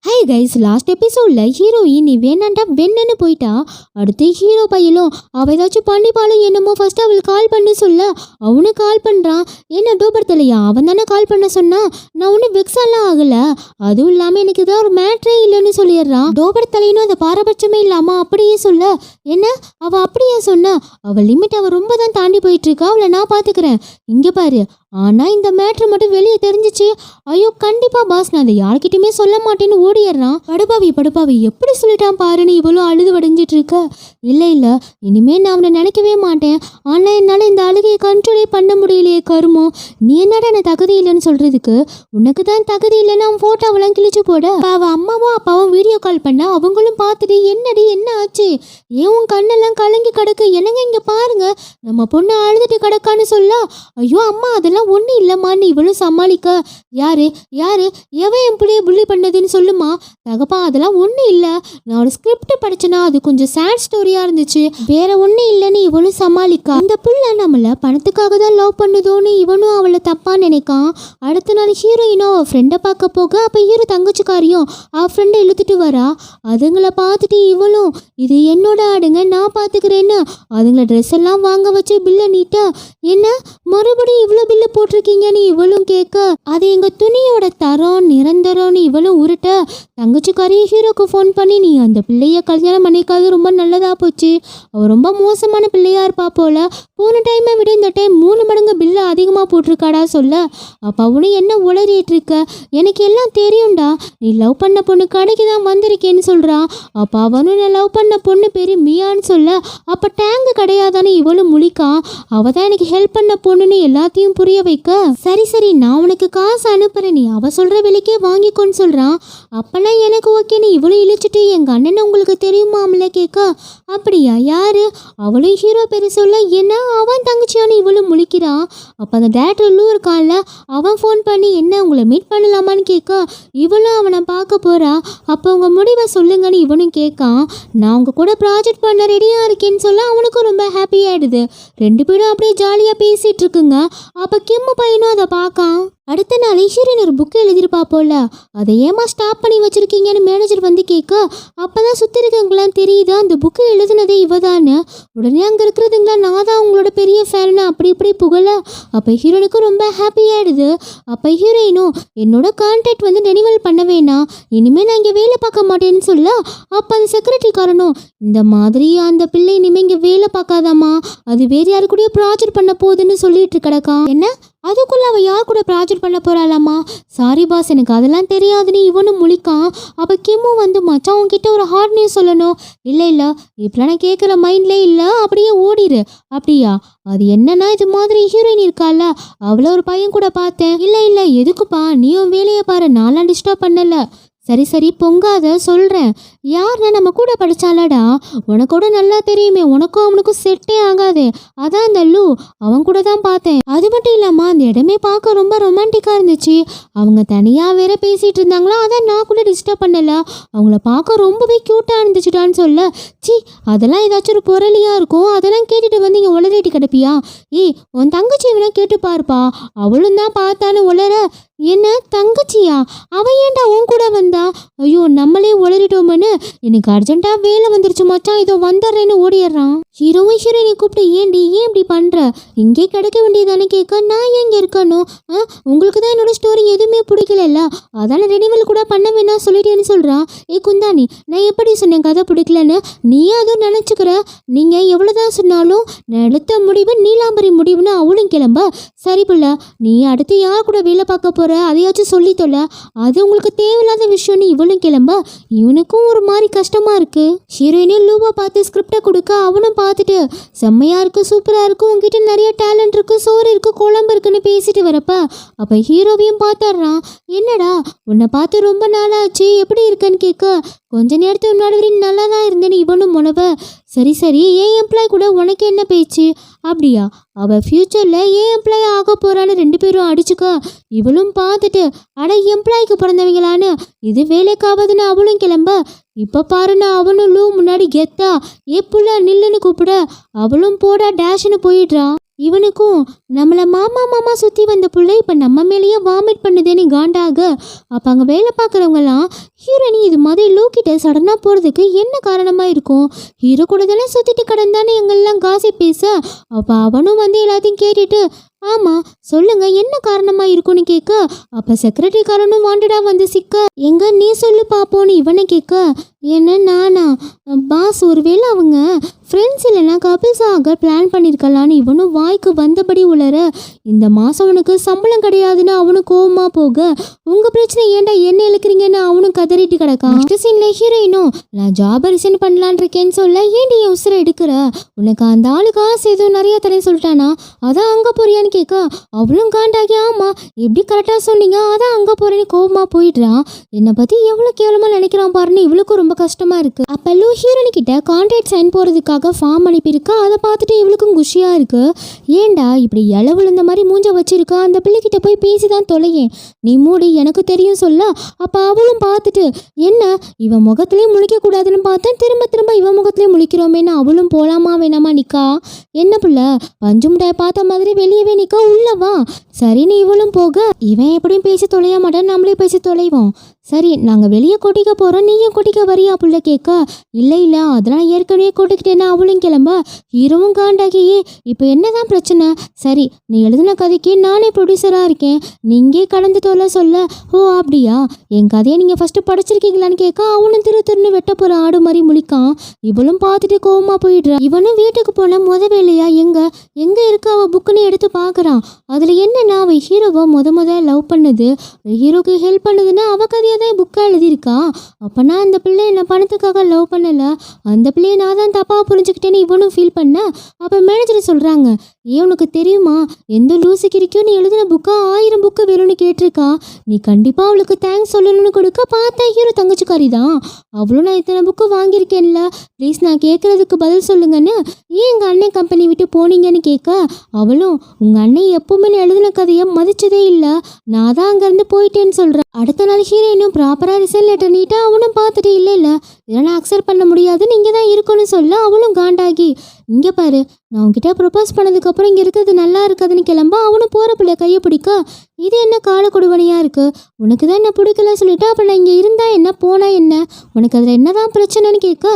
Hi guys, last எபிசோட்ல heroine நீ வேணாண்டா வெண்ணன்னு போயிட்டா. அடுத்து ஹீரோ பையலும் அவ ஏதாச்சும் பண்ணிப்பாலும் என்னமோ ஃபர்ஸ்ட் அவள் கால் பண்ணி சொல்ல அவனு கால் பண்றான். என்ன டோபர் தலையா, அவன் தானே கால் பண்ண சொன்னா, நான் ஒன்றும் வெக்ஸெல்லாம் ஆகல, அதுவும் இல்லாம எனக்கு இதான் ஒரு மேட்ரே இல்லைன்னு சொல்லிடுறான். டோபர் தலையினும் அந்த பாரபட்சமே இல்லாம அப்படியே சொல்ல, என்ன அவ அப்படியே சொன்னா, அவள் லிமிட் அவ ரொம்ப தான் தாண்டி போயிட்டு இருக்கா, அவளை நான் பாத்துக்கிறேன், இங்க பாரு. ஆனா இந்த மேட்ரு மட்டும் வெளியே தெரிஞ்சிச்சு, ஐயோ கண்டிப்பா பாஸ் நான் அதை யார்கிட்டயுமே சொல்ல மாட்டேன்னு ஓடிடுறான். படுபாவி எப்படி சொல்லிட்டான் பாருன்னு இவ்வளோ அழுது வடைஞ்சிட்டு இருக்க. இல்ல இனிமே நான் அவனை நினைக்கவே மாட்டேன். ஆனா என்னால இந்த அழுகையை கண்ட்ரோலே பண்ண முடியலையே கருமோ. நீ என்னடா என்ன தகுதி இல்லைன்னு சொல்றதுக்கு, உனக்கு தான் தகுதி இல்லைன்னு அவன் போட்டோவெல்லாம் கிழிச்சு போட அவ அம்மாவும் அப்பாவும் வீடியோ கால் பண்ண அவங்களும் பார்த்துட்டு என்னடி என்ன ஆச்சு, ஏன் உன் கண்ணெல்லாம் கலங்கி கிடக்கு, என்னங்க இங்க பாருங்க நம்ம பொண்ணு அழுதுட்டு கிடக்கான்னு சொல்ல, ஐயோ அம்மா அதெல்லாம் ஒண்ணு இல்லம்மான்னு இவளும் சமாளிக்க, யாரு எவன் என் பிள்ளைய புள்ளி பண்ணதுன்னு சொல்லுமா. தகப்பா அதெல்லாம் ஒண்ணு இல்ல, நான் ஒரு ஸ்கிரிப்ட் படிச்சேனா அது கொஞ்சம் சேட் ஸ்டோரியா இருந்துச்சு, வேற ஒண்ணு இல்லைன்னு இவளும் சமாளிக்கா. இந்த புள்ள நம்மள பணத்துக்காக தான் லவ் பண்ணுதோன்னு இவனும் அவளை தப்பா நினைக்கான். அடுத்த நாள் ஹீரோயினும் அவ ஃப்ரெண்டை பார்க்க போக அப்ப ஹீரோ தங்கச்சிக்காரியும் அவ ஃப்ரெண்டை இழுத்துட்டு வரா. அதுங்களை பார்த்துட்டு இவளும் இது என்னோட ஆடுங்க நான் பாத்துக்கிறேன்னு அதுங்களை ட்ரெஸ் எல்லாம் வாங்க வச்சு பில்லை நீட்ட, என்ன மறுபடியும் இவ்வளோ பில்லு போட்டிருக்கீங்கன்னு இவளும் கேட்க, அது எங்க துணியோட தரம் நிரந்தரம்னு இவளும் உருட்ட, தங்கச்சிக்காரி ஹீரோக்கு ஃபோன் பண்ணி நீ அந்த பிள்ளைய கல்யாணம் பண்ணிக்காது ரொம்ப நல்லதா போச்சு, அவ ரொம்ப மோசமான பிள்ளையா இருப்பா போல, போன டைமை விட இந்த டைம் 3 மடங்கு பில்லு அதிகமா போட்டிருக்காடா சொல்ல, அப்ப அவனும் என்ன உளறிட்டு இருக்க, எனக்கு எல்லாம் தெரியும்டா, நீ லவ் பண்ண பொண்ணு கடைக்கு தான் வந்திருக்கேன்னு சொல்றா. அப்ப அவனும் நான் லவ் பண்ண பொண்ணு பேரு மியான்னு சொல்ல, அப்ப டேங்கு கிடையாதான்னு இவளும் முழிக்கா, அவ தான் எனக்கு ஹெல்ப் பண்ண பொண்ணுன்னு எல்லாத்தையும் புரிய வைக்க, சரி நான் உனக்கு காசு அனுப்புறேன், நீ அவ சொல்ற விலைக்கே வாங்கிக்கோன்னு சொல்றான். அப்பெல்லாம் எனக்கு ஓகேன்னு இவளும் இழிச்சிட்டு எங்க அண்ணன் உங்களுக்கு தெரியுமாம்ல கேட்க, அப்படியா யாரு, அவளும் ஹீரோ பேரு சொல்ல, என்ன அவன் தங்கச்சியான்னு இவளும் முழிக்கிறான். அப்ப அந்த டேரக்டர் உள்ளூர் இருக்கான்ல அவன் ஃபோன் பண்ணி என்ன உங்களை மீட் பண்ணலாமான்னு கேட்க, இவளும் அவனை பார்க்க போறா. அப்போ உங்க முடிவை சொல்லுங்கன்னு இவனும் கேட்கான். நான் உங்க கூட ப்ராஜெக்ட் பண்ண ரெடியா இருக்கேன்னு சொல்ல அவனுக்கும் ரொம்ப ஹாப்பி ஆயிடுது. 2 பேரும் அப்படியே ஜாலியா பேசிட்டு இருக்குங்க. அப்ப கிம்மு பையனும் அதை பார்க்கான். அடுத்த நாள் ஹீரோயின் ஒரு புக்கு எழுதிருப்பா போல, அதை ஏமா ஸ்டாப் பண்ணி வச்சிருக்கீங்கன்னு மேனேஜர் வந்து கேட்க, அப்பதான் சுத்தி இருக்கவங்களாம் தெரியுது அந்த புக்கு எழுதுனதே இவதான்னு. உடனே அங்க இருக்கிறதுங்களா நான் தான் உங்களோட பெரிய ஃபேன்னு அப்படி இப்படி புகழ. அப்ப ஹீரோனுக்கு ரொம்ப ஹாப்பி ஆயிடுது. அப்ப ஹீரோயினும் என்னோட கான்டாக்ட் வந்து ரெனிவல் பண்ண வேணாம், இனிமே நான் இங்க வேலை பார்க்க மாட்டேன்னு சொல்ல, அப்ப அந்த செக்ரட்டரிக்காரனும் இந்த மாதிரி அந்த பிள்ளை இனிமே இங்க வேலை பார்க்காதாமா, அது வேற யாரு கூட ப்ராஜெக்ட் பண்ண போகுதுன்னு சொல்லிட்டு கிடக்கான். என்ன அதுக்குள்ள அவ யார் கூட ப்ராஜெக்ட் பண்ண போறாளாமா, சாரி பாஸ் எனக்கு அதெல்லாம் தெரியாதுன்னு இவனும் முழிக்கான். அப்ப கிம்மு வந்து மச்சான் உன்கிட்ட ஒரு ஹார்ட் நியூஸ் சொல்லணும். இல்ல இப்பெல்லாம் நான் கேட்குற மைண்ட்லே இல்ல, அப்படியே ஓடிடு. அப்படியா, அது என்னன்னா இது மாதிரி ஹீரோயின் இருக்கால அவளை ஒரு பையன் கூட பார்த்தேன். இல்ல எதுக்குப்பா, நீயும் வேலையை பாரு, நான்லாம் டிஸ்டர்ப் பண்ணல. சரி பொங்காத சொல்கிறேன், யாருன்னா நம்ம கூட படித்தாலடா, உனக்கூட நல்லா தெரியுமே, உனக்கும் அவனுக்கும் செட்டே ஆகாதே, அதான் அந்த லூ, அவன் கூட தான் பார்த்தேன். அது மட்டும் இல்லாமல் அந்த இடமே பார்க்க ரொம்ப ரொமான்டிக்காக இருந்துச்சு, அவங்க தனியாக வேற பேசிகிட்டு இருந்தாங்களா, அதான் நான் கூட டிஸ்டர்ப் பண்ணல, அவங்கள பார்க்க ரொம்பவே க்யூட்டாக இருந்துச்சுடான்னு சொல்ல, சி அதெல்லாம் ஏதாச்சும் ஒரு பொருளியாக இருக்கும், அதெல்லாம் கேட்டுட்டு வந்து இங்கே உளறிட்டு கிடப்பியா, ஏய் உன் தங்கச்சி வேணா கேட்டு பாருப்பா, அவளும் தான் பார்த்தான்னு உளர, என்ன தங்கச்சியா, அவ ஏன்டா உன் கூட வந்தா, ஐயோ நம்மளே உளறிட்டோம்னு, எனக்கு அர்ஜென்ட்டா வேலை வந்துருச்சு மச்சான் இதோ வந்துடுறேன்னு ஓடிடுறான். ஹீரோவும் ஹீரோயினை கூப்பிட்டு ஏன் இப்படி பண்ற, இங்கே கிடைக்க வேண்டியதானே கேட்க, நான் எங்க இருக்கணும், உங்களுக்கு தான் என்னோட ஸ்டோரி எதுவுமே பிடிக்கல, அதான ரெனிவல் கூட பண்ண வேணாம் சொல்லிட்டேன்னு சொல்றான். ஏ குந்தானி, நான் எப்படி சொன்னேன் கதை பிடிக்கலன்னு, நீயே அதுவும் நினைச்சுக்கிற, நீங்க எவ்வளவுதான் சொன்னாலும் நான் எடுத்த முடிவு நீலாம்பரி முடிவுன்னு அவளும் கிளம்ப, சரி புள்ள நீ அடுத்து யார் கூட வேலை பார்க்க போற அதையாச்சும் சொல்லி தொலை, அது உங்களுக்கு தேவையில்லாத விஷயம்னு இவனும் கிளம்ப, இவனுக்கும் ஒரு மாதிரி கஷ்டமா இருக்கு. ஹீரோயினும் லூவா பார்த்து ஸ்கிரிப்டை கொடுக்க அவனும் பார்த்துட்டு செம்மையா இருக்கு சூப்பரா இருக்கு, உங்ககிட்ட நிறைய டேலண்ட் இருக்கு, சோறு இருக்கு குழம்பு இருக்குன்னு பேசிட்டு வரப்ப அப்ப ஹீரோவையும் பார்த்துடுறான். என்னடா உன்னை பார்த்து ரொம்ப நாளாச்சு எப்படி இருக்குன்னு கேட்க, கொஞ்ச நேரத்துக்கு முன்னாடி வரையும் நல்லா தான் இருந்தேன்னு இவனும் முனவ, சரி ஏன் எம்ப்ளாய் கூட உனக்கு என்ன பேச்சு, அப்படியா அவள் ஃப்யூச்சரில் ஏன் எம்ப்ளாய் ஆக போகிறான்னு 2 பேரும் அடிச்சுக்க, இவளும் பார்த்துட்டு அட எம்ப்ளாய்க்கு பிறந்தவங்களான்னு இது வேலைக்காவதுன்னு அவளும் கிளம்ப, இப்போ பாருன்னு அவனும் லூ முன்னாடி கெத்தா ஏ புள்ள நில்லுன்னு கூப்பிட, அவளும் போடா டேஷ்னு போயிடுறா. இவனுக்கும் நம்மளை மாமா சுற்றி வந்த பிள்ளை இப்போ நம்ம மேலேயே வாமிட் பண்ணுதேன்னு காண்டாக. அப்போ அங்கே வேலை பார்க்குறவங்கலாம் ஹீரோயினி இது மாதிரி லோக்கிட்ட சடனா போறதுக்கு என்ன காரணமா இருக்கும்? ஹீரோ கூட தானே சுத்திட்டு கடந்தானே எங்கெல்லாம் காசி பேச. அப்ப அவனும் வந்து எல்லாத்தையும் கேட்டுட்டு ஆமா சொல்லுங்க என்ன காரணமா இருக்கும்னு கேட்க, அப்ப செக்ரட்டரிக்காரனும் வாண்டடா வந்து சிக்க, எங்க நீ சொல்லு பாப்போன்னு இவனை கேட்க, என்ன நானா? பாஸ் ஒருவேளை அவங்க ஃப்ரெண்ட்ஸ் இல்லைன்னா கபிள்ஸ் ஆக பிளான் பண்ணியிருக்கலான்னு இவனும் வாய்க்கு வந்தபடி உளர, இந்த மாதம் உனக்கு சம்பளம் கிடையாதுன்னு அவனும் கோவமா போக, உங்கள் பிரச்சனை ஏன்டா என்ன இழுக்கிறீங்கன்னு அவனும் கதறிட்டு கிடக்கான். நெக்ஸ்ட் சீனில் ஹீரோயினும் நான் ஜாபை ரிசைன் பண்ணலான் இருக்கேன்னு சொல்ல, ஏன்டி என் உசுரை எடுக்கிற? உனக்கு அந்த ஆளு காசு ஏதோ நிறைய தரேன்னு சொல்லிட்டானா, அதான் அங்கே போறியான்னு கேட்க, அவளும் காண்டாகி ஆமா எப்படி கரெக்டாக சொன்னீங்க அதான் அங்கே போறேன்னு கோவமா போயிடுறான். என்னை பற்றி எவ்வளோ கேவலமாக நினைக்கிறான் பாருன்னு இவளுக்கும் ரொம்ப கஷ்டமாக இருக்குது. அப்போ லூ ஹீரோனி கிட்ட கான்ட்ராக்ட் சைன் போகிறதுக்காக ஃபார்ம் அனுப்பியிருக்கா. அதை பார்த்துட்டு இவளுக்கும் குஷியாக இருக்குது. ஏண்டா இப்படி இலை விழுந்த மாதிரி மூஞ்ச வச்சிருக்கா, அந்த பிள்ளைகிட்ட போய் பேசி தான் தொலையேன், நீ மூடி எனக்கு தெரியும் சொல்ல. அப்போ அவளும் பார்த்துட்டு என்ன இவன் முகத்துலேயும் முழிக்கக்கூடாதுன்னு பார்த்தேன், திரும்ப திரும்ப இவன் முகத்துலேயும் முழிக்கிறோமேன்னு அவளும் போகலாமா வேணாமா நிற்கா. என்ன பிள்ளை பஞ்சு முட்டைய பார்த்த மாதிரி வெளியவே நிற்கா, உள்ளவா சரின்னு இவளும் போக, இவன் எப்படியும் பேசி தொலைய மாட்டேன், நம்மளே பேசி தொலைவோம். சரி நாங்கள் வெளியே கொட்டிக்க போகிறோம், நீயும் கொட்டிக்க வரியா புள்ள கேட்க, இல்லை இல்லை அதெல்லாம் ஏற்கனவே கொட்டிக்கிட்டேன்னா அவளும் கிளம்ப. ஹீரோவும் காண்டாகியே இப்போ என்னதான் பிரச்சனை? சரி நீ எழுதின கதைக்கு நானே ப்ரொடியூசராக இருக்கேன், நீங்கே கடந்து தொலை சொல்ல. ஓ அப்படியா, என் கதையை நீங்கள் ஃபஸ்ட்டு படிச்சிருக்கீங்களான்னு கேட்க, அவனும் திருன்னு வெட்ட போகிற ஆடு மாதிரி முழிக்கான். இவளும் பார்த்துட்டு கோவமாக போயிடுறான். இவனும் வீட்டுக்கு போன வேலையா எங்கே இருக்க அவள் புக்குன்னு எடுத்து பார்க்குறான். அதில் என்னன்னா அவள் ஹீரோவை முத லவ் பண்ணது, ஹீரோக்கு ஹெல்ப் பண்ணதுன்னா அவள் கதையை தான் புக்காக எழுதியிருக்கா. அப்போனா அந்த பிள்ளை என்ன பணத்துக்காக லவ் பண்ணலை, அந்த பிள்ளையை நான் தான் தப்பாக புரிஞ்சுக்கிட்டேன்னு இவனும் ஃபீல் பண்ண. அப்போ மேனேஜர் சொல்கிறாங்க, உனக்கு தெரியுமா எந்த லூசிக்கிறிக்கோ நீ எழுதின புக்கா 1000 புக்கு வேணும்னு கேட்டிருக்கா, நீ கண்டிப்பாக அவளுக்கு தேங்க்ஸ் சொல்லணும்னு கொடுக்க. பார்த்தா ஹீரோ தங்கச்சிக்காரி தான். அவளும் நான் இத்தனை புக்கு வாங்கியிருக்கேன்ல, ப்ளீஸ் நான் கேட்குறதுக்கு பதில் சொல்லுங்கன்னு. ஏன் எங்கள் அண்ணன் கம்பெனி விட்டு போனீங்கன்னு கேட்க, அவளும் உங்கள் அண்ணன் எப்பவுமே எழுதின கதையை மதிச்சதே இல்லை, நான் தான் அங்கேருந்து போயிட்டேன்னு சொல்கிறேன். அடுத்த நாள் ஹீரோயினும் ப்ராப்பராக ரிசைன் லெட்டர் நீட்டா அவனும் பார்த்துட்டு இல்லை இதெல்லாம் அக்செப்ட் பண்ண முடியாதுன்னு இங்கே தான் இருக்கணும்னு சொல்ல. அவளும் காண்டாகி இங்கே பாரு நான் உன்கிட்ட ப்ரொப்போஸ் பண்ணதுக்கப்புறம் இங்கே இருக்கிறது நல்லா இருக்காதுன்னு கிளம்ப. அவனும் போகிற பிள்ளை கையை பிடிக்க, இது என்ன கால கொடுவனையாக இருக்குது, உனக்கு தான் என்ன பிடிக்கல சொல்லிட்டா, அப்போ நான் இங்கே இருந்தால் என்ன போனால் என்ன, உனக்கு அதில் என்ன தான் பிரச்சனைன்னு கேட்க,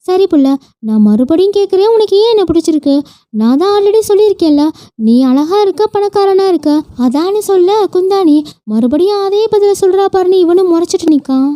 சரி புள்ள நான் மறுபடியும் கேட்குறேன், உனக்கு ஏன் என்ன பிடிச்சிருக்கு, நான் தான் ஆல்ரெடி சொல்லியிருக்கேன்ல நீ அழகாக இருக்க பணக்காரனாக இருக்க அதான்னு சொல்ல. குந்தாணி மறுபடியும் அதே பதில் சொல்கிறா பாருன்னு இவனும் முறைச்சிட்டு நிற்கான்.